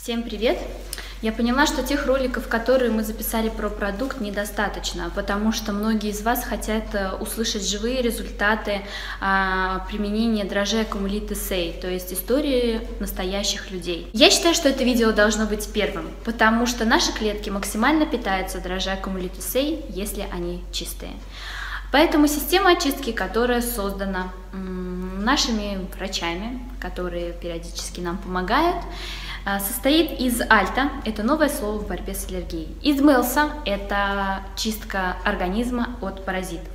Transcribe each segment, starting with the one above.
Всем привет! Я поняла, что тех роликов, которые мы записали про продукт, недостаточно, потому что многие из вас хотят услышать живые результаты применения дрожжей Аккумулит Эссей, то есть истории настоящих людей. Я считаю, что это видео должно быть первым, потому что наши клетки максимально питаются дрожжей Аккумулит Эссей, если они чистые. Поэтому система очистки, которая создана нашими врачами, которые периодически нам помогают, состоит из альта, это новое слово в борьбе с аллергией, из мелса, это чистка организма от паразитов,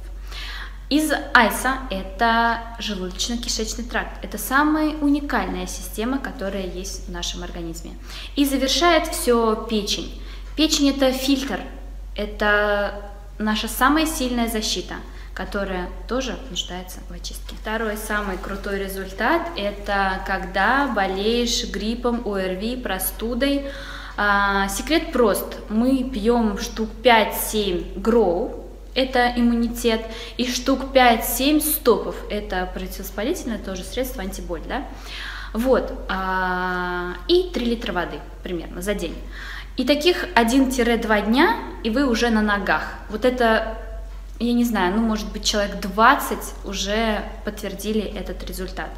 из айса, это желудочно-кишечный тракт, это самая уникальная система, которая есть в нашем организме. И завершает все печень. Печень – это фильтр, это наша самая сильная защита, которая тоже нуждается в очистке. Второй самый крутой результат – это когда болеешь гриппом, ОРВИ, простудой. Секрет прост. Мы пьем штук 5-7 Grow, это иммунитет, и штук 5-7 стопов, это противовоспалительное тоже средство, антиболь, да? Вот, и 3 литра воды примерно за день. И таких 1-2 дня, и вы уже на ногах. Вот это, я не знаю, может быть, человек 20 уже подтвердили этот результат.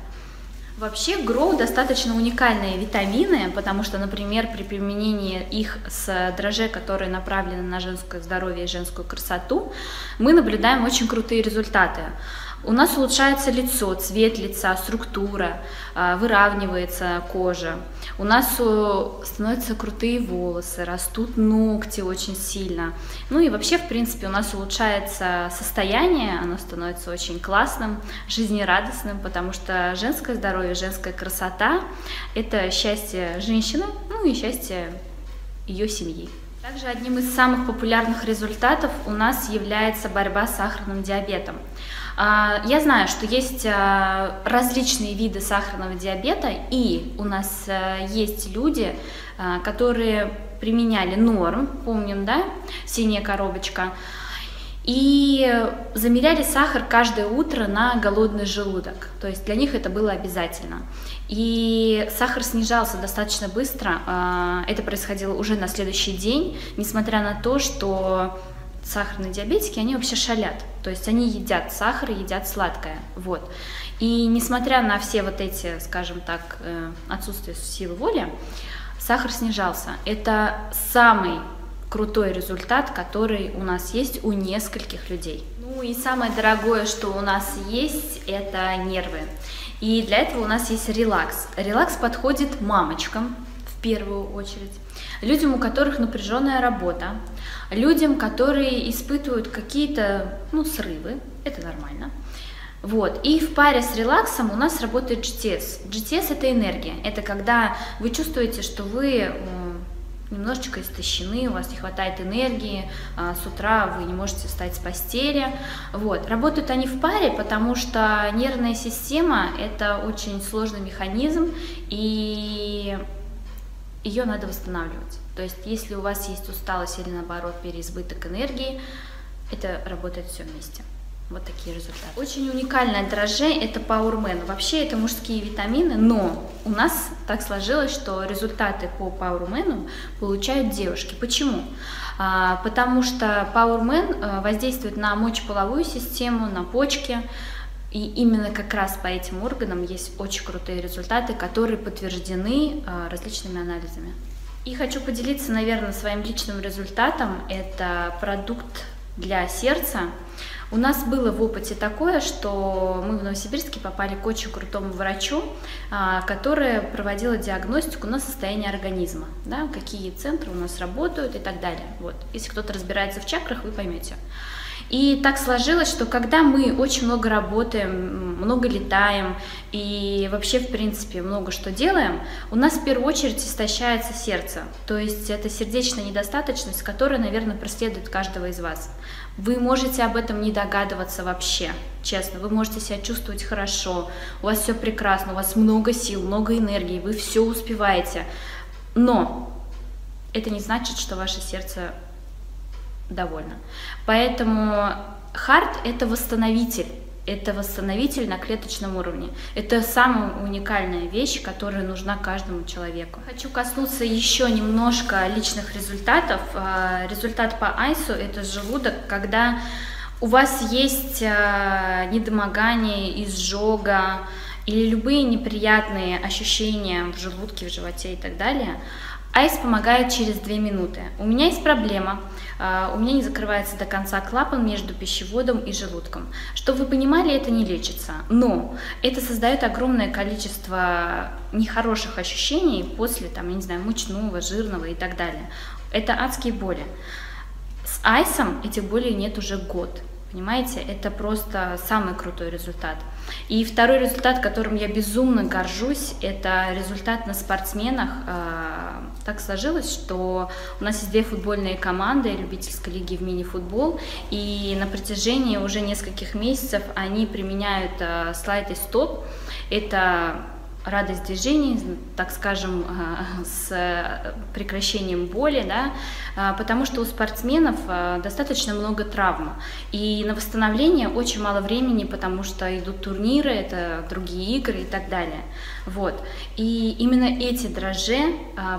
Вообще, Grow достаточно уникальные витамины, потому что, например, при применении их с дрожжей, которые направлены на женское здоровье и женскую красоту, мы наблюдаем очень крутые результаты. У нас улучшается лицо, цвет лица, структура, выравнивается кожа. У нас становятся крутые волосы, растут ногти очень сильно. Ну и вообще, в принципе, у нас улучшается состояние, оно становится очень классным, жизнерадостным, потому что женское здоровье, женская красота – это счастье женщины, ну и счастье ее семьи. Также одним из самых популярных результатов у нас является борьба с сахарным диабетом. Я знаю, что есть различные виды сахарного диабета, и у нас есть люди, которые применяли норм, помним, да, синяя коробочка, и замеряли сахар каждое утро на голодный желудок, то есть для них это было обязательно. И сахар снижался достаточно быстро, это происходило уже на следующий день, несмотря на то, что сахарные диабетики, они вообще шалят, то есть они едят сахар, едят сладкое, вот. И несмотря на все вот эти, скажем так, отсутствие силы воли, сахар снижался. Это самый крутой результат, который у нас есть у нескольких людей. Ну и самое дорогое, что у нас есть, это нервы. И для этого у нас есть релакс. Релакс подходит мамочкам в первую очередь, людям, у которых напряженная работа, людям, которые испытывают какие-то, срывы, это нормально. Вот. И в паре с релаксом у нас работает GTS. GTS – это энергия, это когда вы чувствуете, что вы немножечко истощены, у вас не хватает энергии, с утра вы не можете встать с постели. Вот. Работают они в паре, потому что нервная система – это очень сложный механизм, и ее надо восстанавливать. То есть, если у вас есть усталость или, наоборот, переизбыток энергии, это работает все вместе. Вот такие результаты. Очень уникальное дрожжи – это PowerMan. Вообще, это мужские витамины, но у нас так сложилось, что результаты по PowerMan получают девушки. Почему? Потому что PowerMan воздействует на мочеполовую систему, на почки, и именно как раз по этим органам есть очень крутые результаты, которые подтверждены различными анализами. И хочу поделиться, наверное, своим личным результатом. Это продукт для сердца. У нас было в опыте такое, что мы в Новосибирске попали к очень крутому врачу, которая проводила диагностику на состояние организма, да, какие центры у нас работают и так далее. Вот. Если кто-то разбирается в чакрах, вы поймете. И так сложилось, что когда мы очень много работаем, много летаем и вообще, в принципе, много что делаем, у нас в первую очередь истощается сердце. То есть это сердечная недостаточность, которая, наверное, преследует каждого из вас. Вы можете об этом не догадываться вообще, честно. Вы можете себя чувствовать хорошо, у вас все прекрасно, у вас много сил, много энергии, вы все успеваете. Но это не значит, что ваше сердце довольно. Поэтому хард – это восстановитель. Это восстановитель на клеточном уровне. Это самая уникальная вещь, которая нужна каждому человеку. Хочу коснуться еще немножко личных результатов. Результат по айсу – это желудок, когда у вас есть недомогание, изжога или любые неприятные ощущения в желудке, в животе и так далее. Айс помогает через 2 минуты. У меня есть проблема, у меня не закрывается до конца клапан между пищеводом и желудком. Чтобы вы понимали, это не лечится, но это создает огромное количество нехороших ощущений после, там, я не знаю, мучного, жирного и так далее. Это адские боли. С айсом этих болей нет уже год. Понимаете, это просто самый крутой результат. И второй результат, которым я безумно горжусь, это результат на спортсменах. Так сложилось, что у нас есть 2 футбольные команды любительской лиги в мини-футбол, и на протяжении уже нескольких месяцев они применяют слайд и стоп. Это радость движений, так скажем, с прекращением боли, да, потому что у спортсменов достаточно много травм, и на восстановление очень мало времени, потому что идут турниры, это другие игры и так далее. Вот. И именно эти дрожжи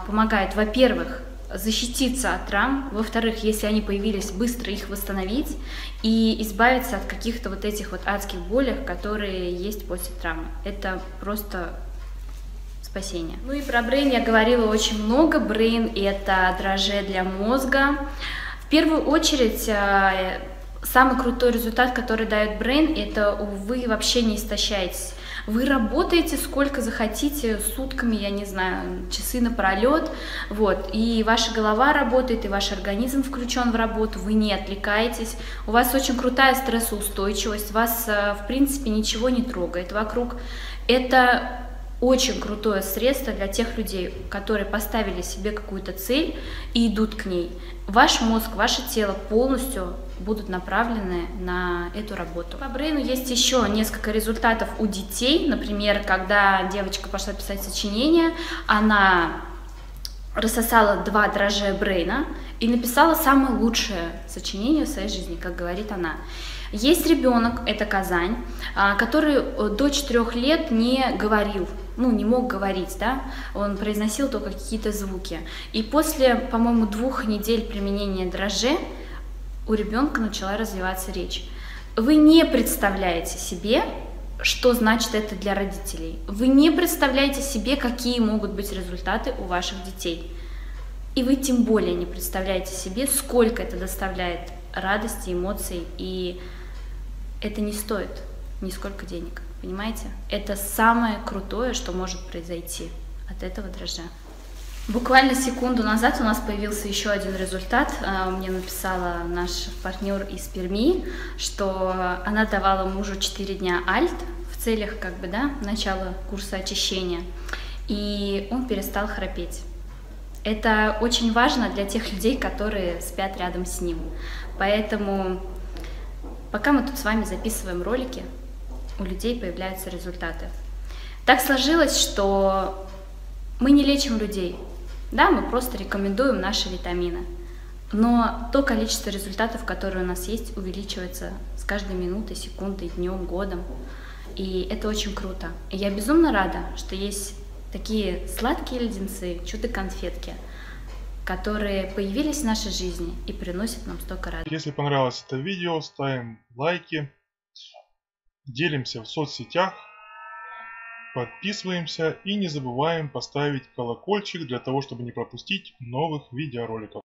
помогают, во-первых, защититься от травм, во-вторых, если они появились, быстро их восстановить и избавиться от каких-то вот этих вот адских болей, которые есть после травмы. Это просто спасение. Ну и про Brain я говорила очень много. Brain – это дрожжи для мозга. В первую очередь, самый крутой результат, который дает Brain, это вы вообще не истощаетесь. Вы работаете сколько захотите, сутками, я не знаю, часы напролет, вот, и ваша голова работает, и ваш организм включен в работу, вы не отвлекаетесь, у вас очень крутая стрессоустойчивость, вас, в принципе, ничего не трогает вокруг. Это очень крутое средство для тех людей, которые поставили себе какую-то цель и идут к ней. Ваш мозг, ваше тело полностью будут направлены на эту работу. По Брейну есть еще несколько результатов у детей. Например, когда девочка пошла писать сочинение, она рассосала 2 дрожжа Брейна и написала самое лучшее сочинение в своей жизни, как говорит она. Есть ребенок, это Казань, который до 4 лет не говорил, ну, не мог говорить, да, он произносил только какие-то звуки. И после, по-моему, 2 недель применения дрожжей у ребенка начала развиваться речь. Вы не представляете себе, что значит это для родителей. Вы не представляете себе, какие могут быть результаты у ваших детей. И вы тем более не представляете себе, сколько это доставляет радости, эмоций, и это не стоит нисколько денег, понимаете? Это самое крутое, что может произойти от этого дрожжа. Буквально секунду назад у нас появился еще один результат. Мне написала наш партнер из Перми, что она давала мужу 4 дня альт в целях, как бы, да, начала курса очищения, и он перестал храпеть. Это очень важно для тех людей, которые спят рядом с ним. Поэтому, пока мы тут с вами записываем ролики, у людей появляются результаты. Так сложилось, что мы не лечим людей, да, мы просто рекомендуем наши витамины. Но то количество результатов, которые у нас есть, увеличивается с каждой минутой, секундой, днем, годом. И это очень круто. И я безумно рада, что есть такие сладкие леденцы, чудо-конфетки, которые появились в нашей жизни и приносят нам столько радости. Если понравилось это видео, ставим лайки, делимся в соцсетях, подписываемся и не забываем поставить колокольчик для того, чтобы не пропустить новых видеороликов.